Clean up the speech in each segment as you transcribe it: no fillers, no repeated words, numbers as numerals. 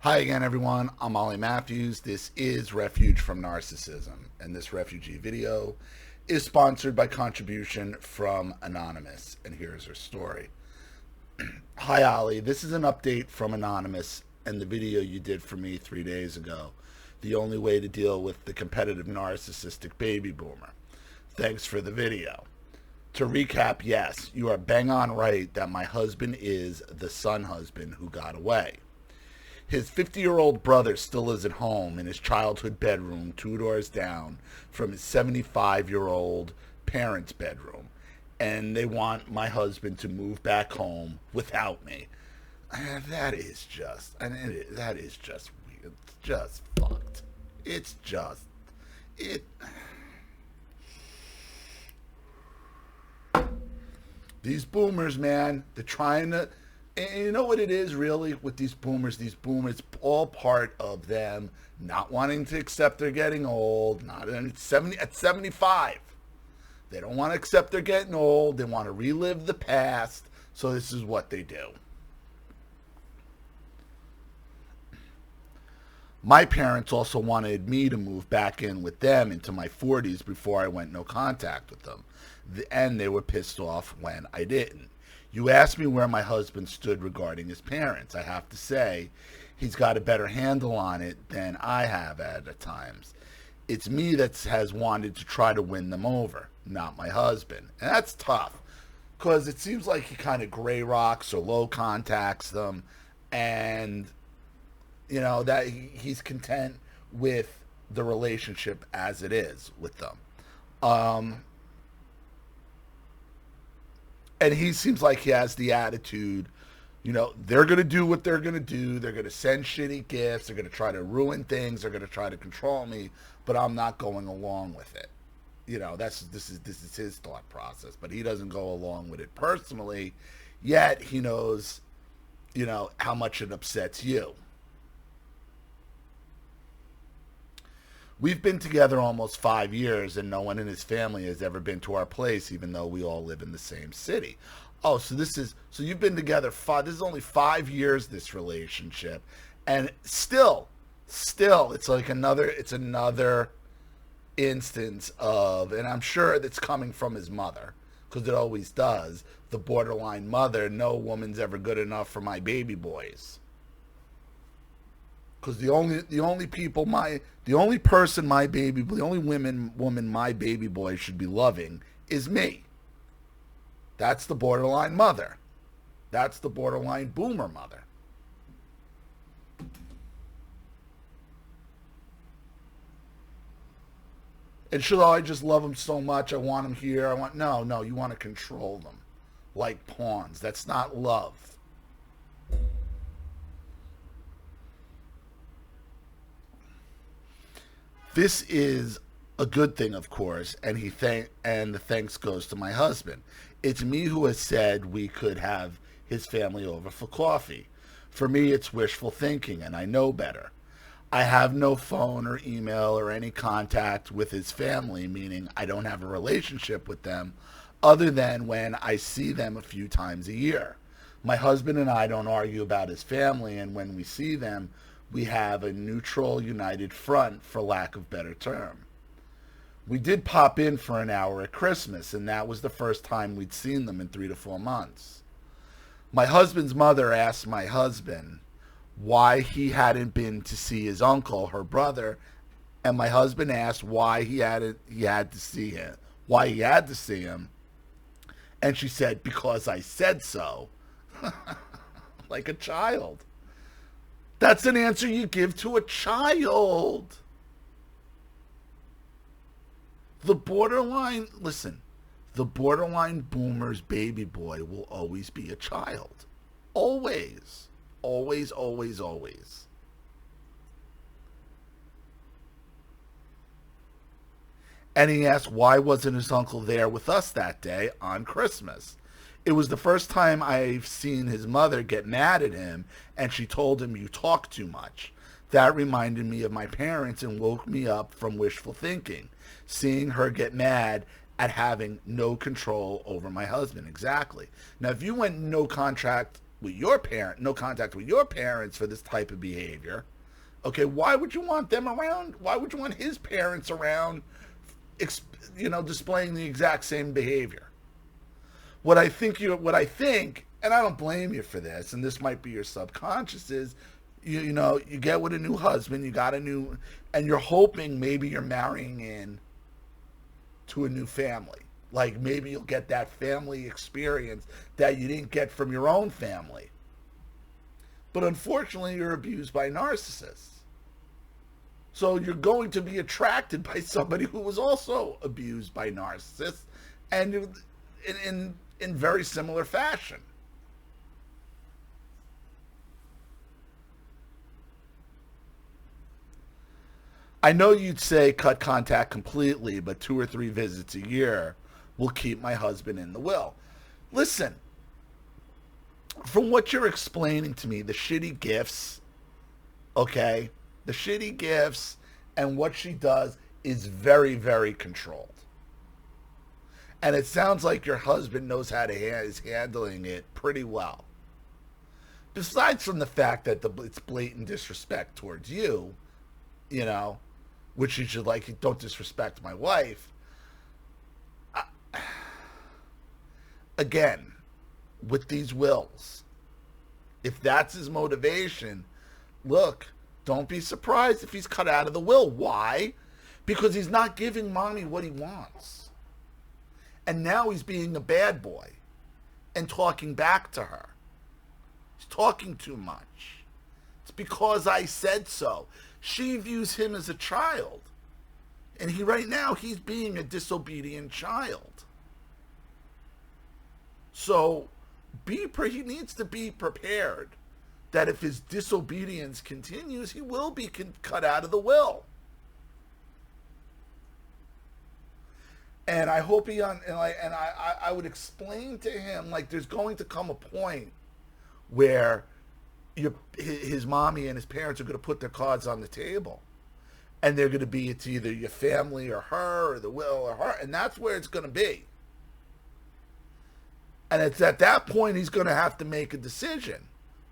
Hi again, everyone. I'm Ollie Matthews. This is Refuge from Narcissism, and this refugee video is sponsored by contribution from Anonymous, and here's her story. Hi, Ollie. This is an update from Anonymous and the video you did for me 3 days ago. The only way to deal with the competitive narcissistic baby boomer. Thanks for the video. To recap, yes, you are bang on right that my husband is the son husband who got away. His 50-year-old brother still is at home in his childhood bedroom 2 doors down from his 75-year-old parents' bedroom, and they want my husband to move back home without me. And that is just weird. It's just fucked. These boomers, man, they're trying to. And you know what it is really with these boomers? These boomers, all part of them not wanting to accept they're getting old. Not at 75. They don't want to accept they're getting old. They want to relive the past. So this is what they do. My parents also wanted me to move back in with them into my 40s before I went no contact with them. And they were pissed off when I didn't. You asked me where my husband stood regarding his parents. I have to say, he's got a better handle on it than I have at times. It's me that has wanted to try to win them over, not my husband. And that's tough, because it seems like he kind of gray rocks or low contacts them, and, you know, that he's content with the relationship as it is with them. And he seems like he has the attitude, you know, they're going to do what they're going to do. They're going to send shitty gifts. They're going to try to ruin things. They're going to try to control me, but I'm not going along with it. You know, this is his thought process, but he doesn't go along with it personally, yet he knows, you know, how much it upsets you. We've been together almost 5 years, and no one in his family has ever been to our place, even though we all live in the same city. Oh, so you've been together this is only 5 years, this relationship, and still, it's another instance of, and I'm sure it's coming from his mother, because it always does, the borderline mother, no woman's ever good enough for my baby boys. Because the only woman my baby boy should be loving is me. That's the borderline mother. That's the borderline boomer mother. And should I just love him so much? I want him here. No, you want to control them like pawns. That's not love. This is a good thing, of course, and the thanks goes to my husband. It's me who has said we could have his family over for coffee. For me, it's wishful thinking, and I know better. I have no phone or email or any contact with his family, meaning I don't have a relationship with them other than when I see them a few times a year. My husband and I don't argue about his family, and when we see them, we have a neutral, united front, for lack of better term. We did pop in for an hour at Christmas, and that was the first time we'd seen them in 3 to 4 months. My husband's mother asked my husband why he hadn't been to see his uncle, her brother, and my husband asked why he had to see him, and she said, because I said so. Like a child. That's an answer you give to a child. The borderline boomer's baby boy will always be a child. Always. Always, always, always. And he asked why wasn't his uncle there with us that day on Christmas. It was the first time I've seen his mother get mad at him, and she told him, "You talk too much." That reminded me of my parents and woke me up from wishful thinking, seeing her get mad at having no control over my husband. Exactly. Now, if you went no contact with your parent, no contact with your parents for this type of behavior, okay, why would you want them around? Why would you want his parents around, displaying the exact same behavior? What I think, and I don't blame you for this, and this might be your subconscious, is you get with a new husband, and you're hoping maybe you're marrying in to a new family. Like maybe you'll get that family experience that you didn't get from your own family. But unfortunately, you're abused by narcissists. So you're going to be attracted by somebody who was also abused by narcissists, and in very similar fashion. I know you'd say cut contact completely, but 2 or 3 visits a year will keep my husband in the will. Listen, from what you're explaining to me, the shitty gifts, okay, the shitty gifts and what she does is very, very controlled. And it sounds like your husband knows how to is handling it pretty well. Besides from the fact that it's blatant disrespect towards you, which you should don't disrespect my wife. Again, with these wills, if that's his motivation, look, don't be surprised if he's cut out of the will. Why? Because he's not giving mommy what he wants. And now he's being a bad boy and talking back to her. He's talking too much. It's because I said so. She views him as a child. And right now he's being a disobedient child. So he needs to be prepared that if his disobedience continues, he will be cut out of the will. And I hope I would explain to him, there's going to come a point where his mommy and his parents are going to put their cards on the table. And they're going to be, it's either your family or her or the will or her. And that's where it's going to be. And it's at that point he's going to have to make a decision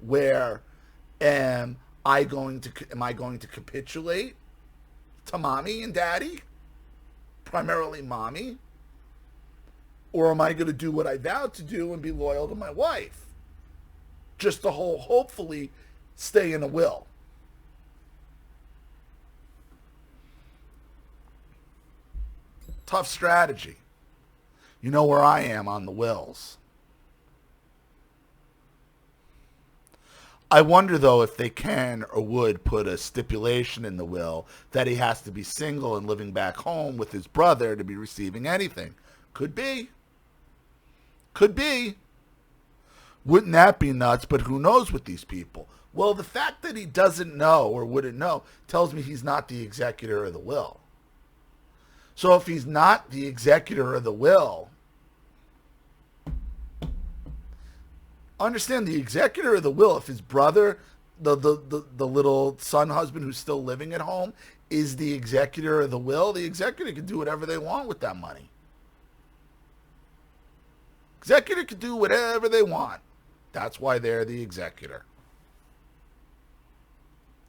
where am I going to capitulate to mommy and daddy, primarily mommy, or am I going to do what I vowed to do and be loyal to my wife, just to hopefully stay in a will? Tough strategy. You know where I am on the wills. I wonder, though, if they can or would put a stipulation in the will that he has to be single and living back home with his brother to be receiving anything. Could be. Could be. Wouldn't that be nuts? But who knows with these people? Well, the fact that he doesn't know or wouldn't know tells me he's not the executor of the will. So if he's not the executor of the will, understand the executor of the will, if his brother, the little son husband who's still living at home, is the executor of the will, the executor can do whatever they want with that money. Executor can do whatever they want. That's why they're the executor.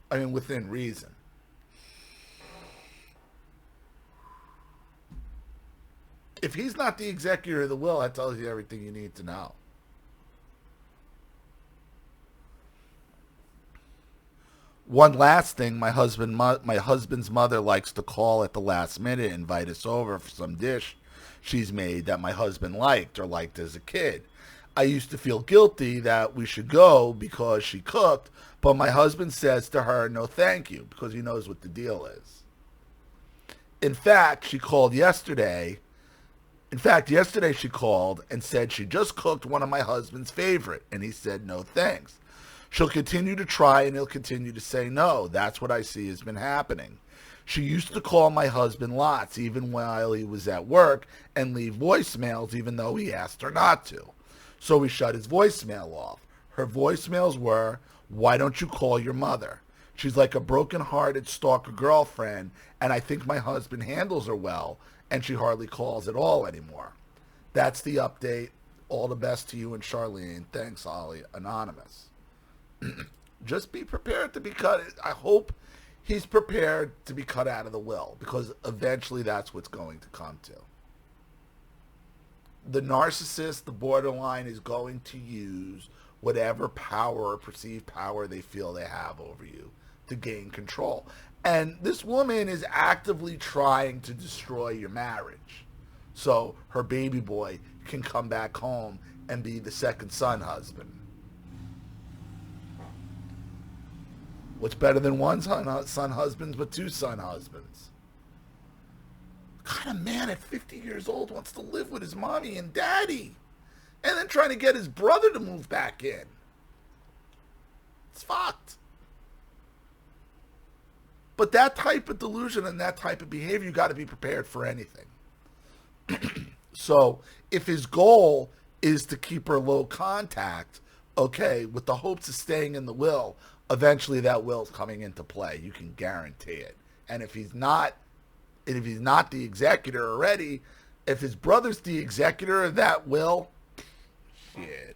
I mean, within reason. If he's not the executor of the will, that tells you everything you need to know. One last thing, my husband's mother likes to call at the last minute, invite us over for some dish she's made that my husband liked or liked as a kid. I used to feel guilty that we should go because she cooked, but my husband says to her, no thank you, because he knows what the deal is. In fact, she called yesterday. Yesterday she called and said she just cooked one of my husband's favorite, and he said no thanks. She'll continue to try and he'll continue to say no. That's what I see has been happening. She used to call my husband lots, even while he was at work, and leave voicemails even though he asked her not to. So we shut his voicemail off. Her voicemails were, why don't you call your mother? She's like a broken-hearted stalker girlfriend, and I think my husband handles her well, and she hardly calls at all anymore. That's the update. All the best to you and Charlene. Thanks, Ollie. Anonymous. Just be prepared to be cut. I hope he's prepared to be cut out of the will, because eventually that's what's going to come to. The narcissist, the borderline, is going to use whatever power or perceived power they feel they have over you to gain control. And this woman is actively trying to destroy your marriage so her baby boy can come back home and be the second son husband. What's better than one son husbands but two son husbands? What kind of man at 50 years old wants to live with his mommy and daddy and then trying to get his brother to move back in? It's fucked. But that type of delusion and that type of behavior, you got to be prepared for anything. So if his goal is to keep her low contact, okay, with the hopes of staying in the will, eventually that will's coming into play. You can guarantee it. And if he's not the executor already, if his brother's the executor of that will, shit,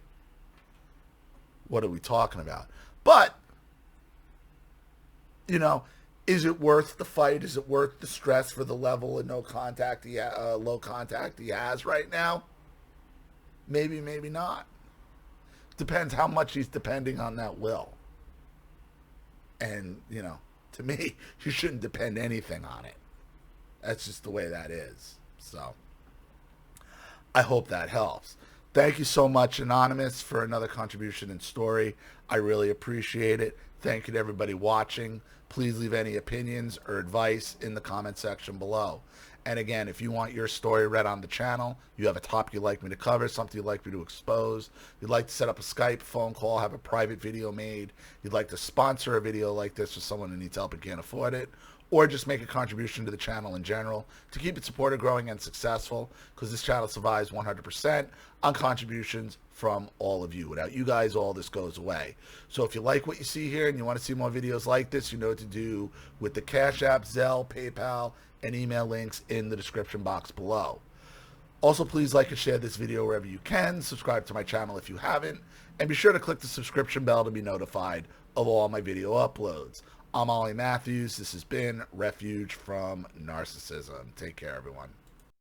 what are we talking about? But, you know, is it worth the fight? Is it worth the stress for the level of low contact he has right now? Maybe, maybe not. Depends how much he's depending on that will. And, you know, to me, you shouldn't depend anything on it. That's just the way that is. So, I hope that helps. Thank you so much, Anonymous, for another contribution and story. I really appreciate it. Thank you to everybody watching. Please leave any opinions or advice in the comment section below. And again, if you want your story read on the channel, you have a topic you'd like me to cover, something you'd like me to expose, you'd like to set up a Skype phone call, have a private video made, you'd like to sponsor a video like this for someone who needs help and can't afford it, or just make a contribution to the channel in general to keep it supported, growing, and successful, because this channel survives 100% on contributions from all of you. Without you guys, all this goes away. So if you like what you see here and you want to see more videos like this, you know what to do with the Cash App, Zelle, PayPal, and email links in the description box below. Also, please like and share this video wherever you can. Subscribe to my channel if you haven't. And be sure to click the subscription bell to be notified of all my video uploads. I'm Ollie Matthews. This has been Refuge from Narcissism. Take care, everyone.